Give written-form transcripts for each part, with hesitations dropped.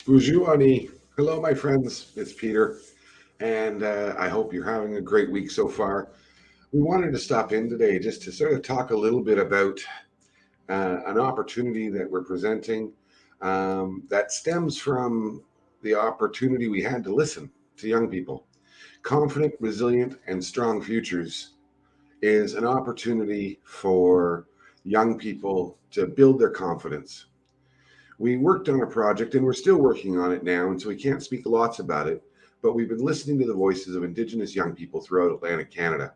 Bonjour, Ani. Hello, my friends. It's Peter, and I hope you're having a great week so far. We wanted to stop in today just to sort of talk a little bit about an opportunity that we're presenting that stems from the opportunity we had to listen to young people. Confident, resilient, and strong futures is an opportunity for young people to build their confidence. We worked on a project and we're still working on it now, and so we can't speak lots about it, but we've been listening to the voices of Indigenous young people throughout Atlantic Canada.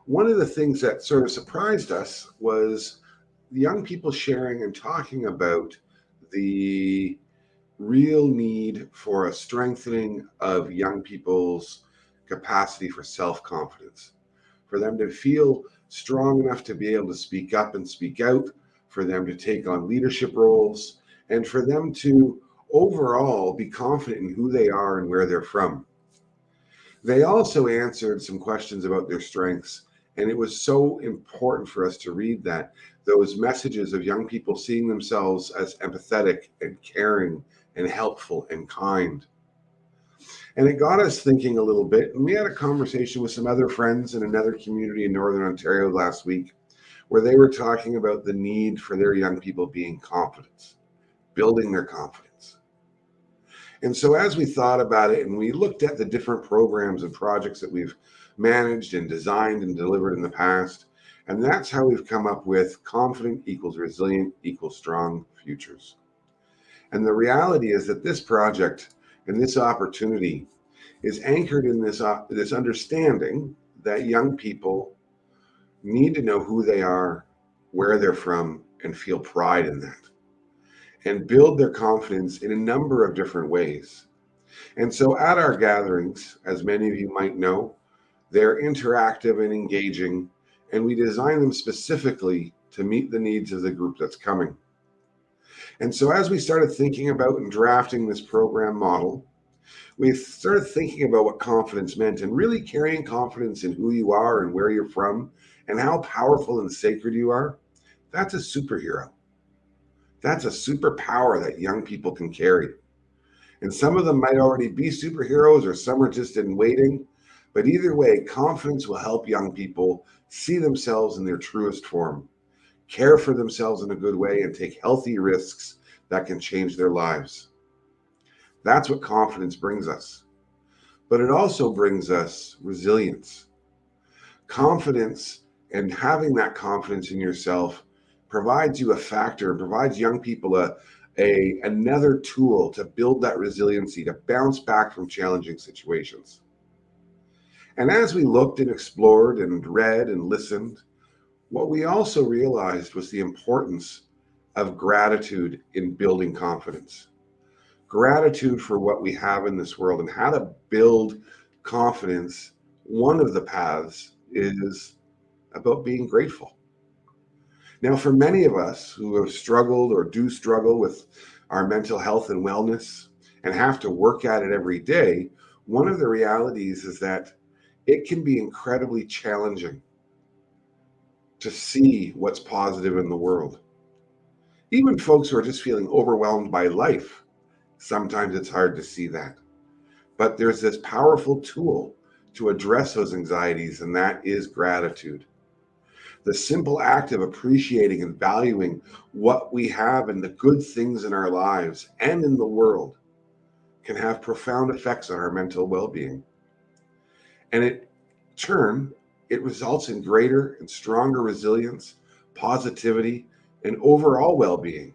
One of the things that sort of surprised us was the young people sharing and talking about the real need for a strengthening of young people's capacity for self confidence, for them to feel strong enough to be able to speak up and speak out, for them to take on leadership roles, and for them to overall be confident in who they are and where they're from. They also answered some questions about their strengths, and it was so important for us to read that those messages of young people seeing themselves as empathetic and caring and helpful and kind. And it got us thinking a little bit. And we had a conversation with some other friends in another community in Northern Ontario last week where they were talking about the need for their young people being confident, building their confidence. And so, as we thought about it and we looked at the different programs and projects that we've managed and designed and delivered in the past, and that's how we've come up with confident equals resilient equals strong futures. And the reality is that this project and this opportunity is anchored in this understanding that young people need to know who they are, where they're from, and feel pride in that, and build their confidence in a number of different ways. And so at our gatherings, as many of you might know, they're interactive and engaging, and we design them specifically to meet the needs of the group that's coming. And so as we started thinking about and drafting this program model, we started thinking about what confidence meant and really carrying confidence in who you are and where you're from and how powerful and sacred you are. That's a superhero. That's a superpower that young people can carry. And some of them might already be superheroes or some are just in waiting. But either way, confidence will help young people see themselves in their truest form, care for themselves in a good way, and take healthy risks that can change their lives. That's what confidence brings us. But it also brings us resilience. Confidence and having that confidence in yourself provides you a factor, provides young people another tool to build that resiliency, to bounce back from challenging situations. And as we looked and explored and read and listened, what we also realized was the importance of gratitude in building confidence. Gratitude for what we have in this world and how to build confidence. One of the paths is about being grateful. Now, for many of us who have struggled or do struggle with our mental health and wellness and have to work at it every day, one of the realities is that it can be incredibly challenging to see what's positive in the world. Even folks who are just feeling overwhelmed by life, sometimes it's hard to see that. But there's this powerful tool to address those anxieties, and that is gratitude. The simple act of appreciating and valuing what we have and the good things in our lives and in the world can have profound effects on our mental well-being. And in turn, it results in greater and stronger resilience, positivity, and overall well-being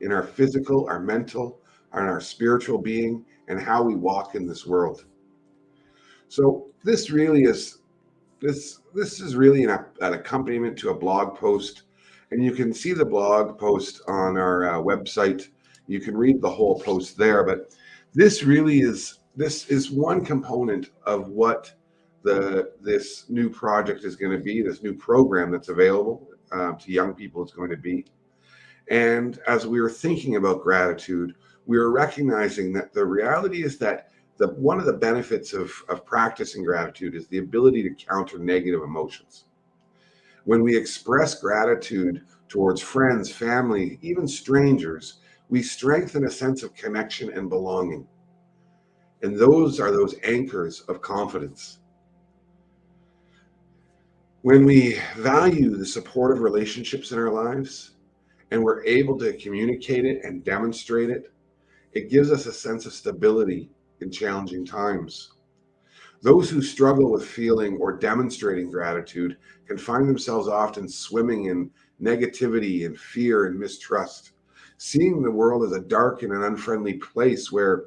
in our physical, our mental, and our spiritual being, and how we walk in this world. So this is really an accompaniment to a blog post, and you can see the blog post on our website. You can read the whole post there, but this is one component of what this new project is going to be. This new program that's available to young people is going to be. And as we were thinking about gratitude, we were recognizing that the reality is that one of the benefits of practicing gratitude is the ability to counter negative emotions. When we express gratitude towards friends, family, even strangers, we strengthen a sense of connection and belonging. And those are those anchors of confidence. When we value the supportive relationships in our lives and we're able to communicate it and demonstrate it, it gives us a sense of stability in challenging times. Those who struggle with feeling or demonstrating gratitude can find themselves often swimming in negativity and fear and mistrust, seeing the world as a dark and an unfriendly place where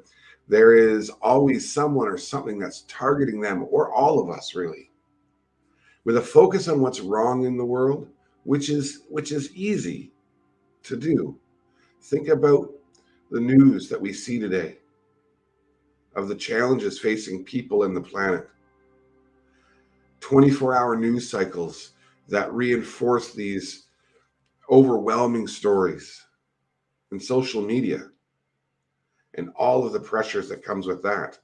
there is always someone or something that's targeting them or all of us, really. With a focus on what's wrong in the world, which is easy to do. Think about the news that we see today of the challenges facing people and the planet. 24-hour news cycles that reinforce these overwhelming stories, and social media and all of the pressures that comes with that.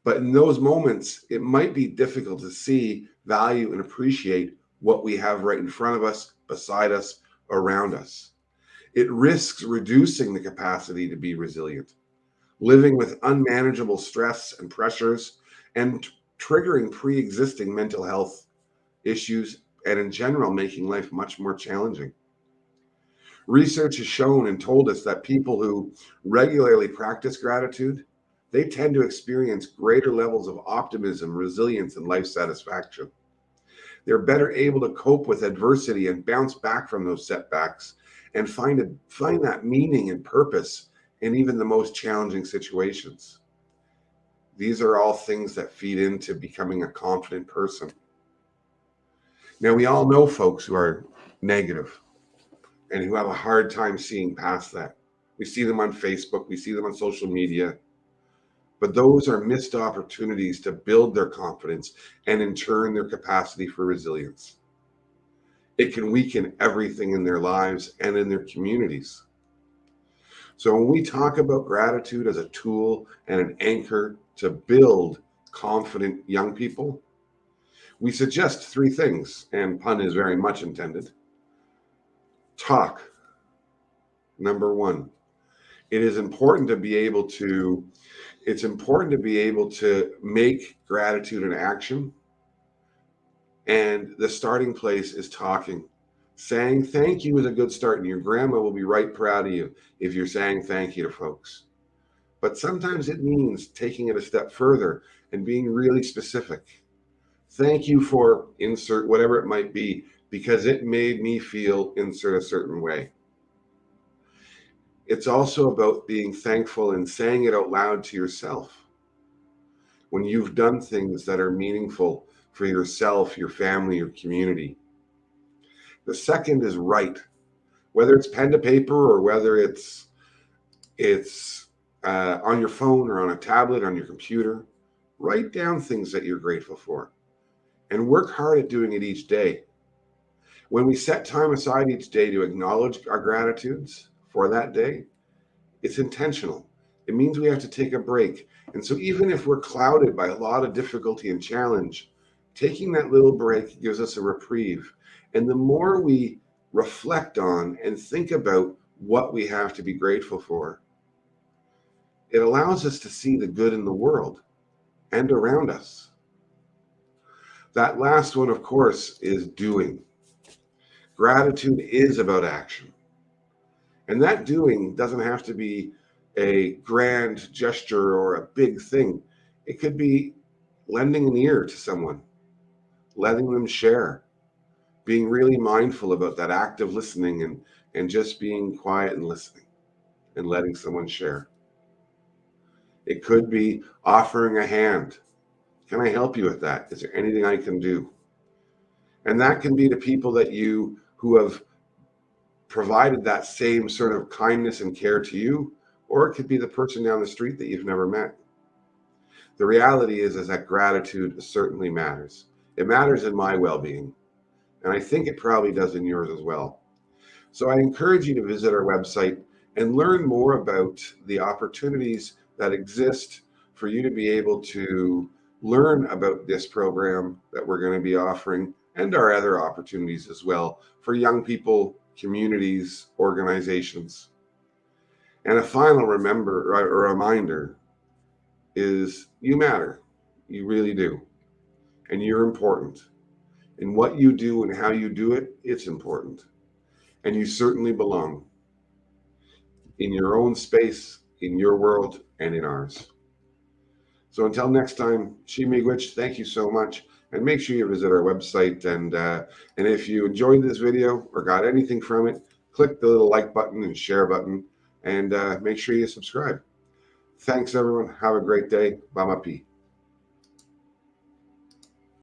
But in those moments, it might be difficult to see, value, and appreciate what we have right in front of us, beside us, around us. It risks reducing the capacity to be resilient, living with unmanageable stress and pressures, and triggering pre-existing mental health issues, and in general, making life much more challenging. Research has shown and told us that people who regularly practice gratitude, they tend to experience greater levels of optimism, resilience, and life satisfaction. They're better able to cope with adversity and bounce back from those setbacks and find that meaning and purpose in even the most challenging situations. These are all things that feed into becoming a confident person. Now, we all know folks who are negative and who have a hard time seeing past that. We see them on Facebook, we see them on social media, but those are missed opportunities to build their confidence and in turn their capacity for resilience. It can weaken everything in their lives and in their communities. So when we talk about gratitude as a tool and an anchor to build confident young people, we suggest three things, and pun is very much intended. Talk. Number one, it's important to be able to make gratitude an action. And the starting place is talking. Saying thank you is a good start, and your grandma will be right proud of you if you're saying thank you to folks. But sometimes it means taking it a step further and being really specific. Thank you for insert whatever it might be, because it made me feel insert a certain way. It's also about being thankful and saying it out loud to yourself. When you've done things that are meaningful for yourself, your family, your community. The second is write. Whether it's pen to paper or whether it's on your phone or on a tablet, on your computer, write down things that you're grateful for and work hard at doing it each day. When we set time aside each day to acknowledge our gratitudes for that day, it's intentional. It means we have to take a break. And so even if we're clouded by a lot of difficulty and challenge, taking that little break gives us a reprieve. And the more we reflect on and think about what we have to be grateful for, it allows us to see the good in the world and around us. That last one, of course, is doing. Gratitude is about action. And that doing doesn't have to be a grand gesture or a big thing. It could be lending an ear to someone, letting them share, being really mindful about that act of listening and just being quiet and listening and letting someone share. It could be offering a hand. Can I help you with that? Is there anything I can do? And that can be to people who have provided that same sort of kindness and care to you, or it could be the person down the street that you've never met. The reality is that gratitude certainly matters. It matters in my well-being, and I think it probably does in yours as well. So I encourage you to visit our website and learn more about the opportunities that exist for you to be able to learn about this program that we're going to be offering and our other opportunities as well for young people, communities, organizations. And a final reminder is you matter. You really do. And you're important. And what you do and how you do it, it's important. And you certainly belong in your own space, in your world, and in ours. So until next time, She Miigwech, thank you so much. And make sure you visit our website. And if you enjoyed this video or got anything from it, click the little like button and share button. And make sure you subscribe. Thanks, everyone. Have a great day. Bama P.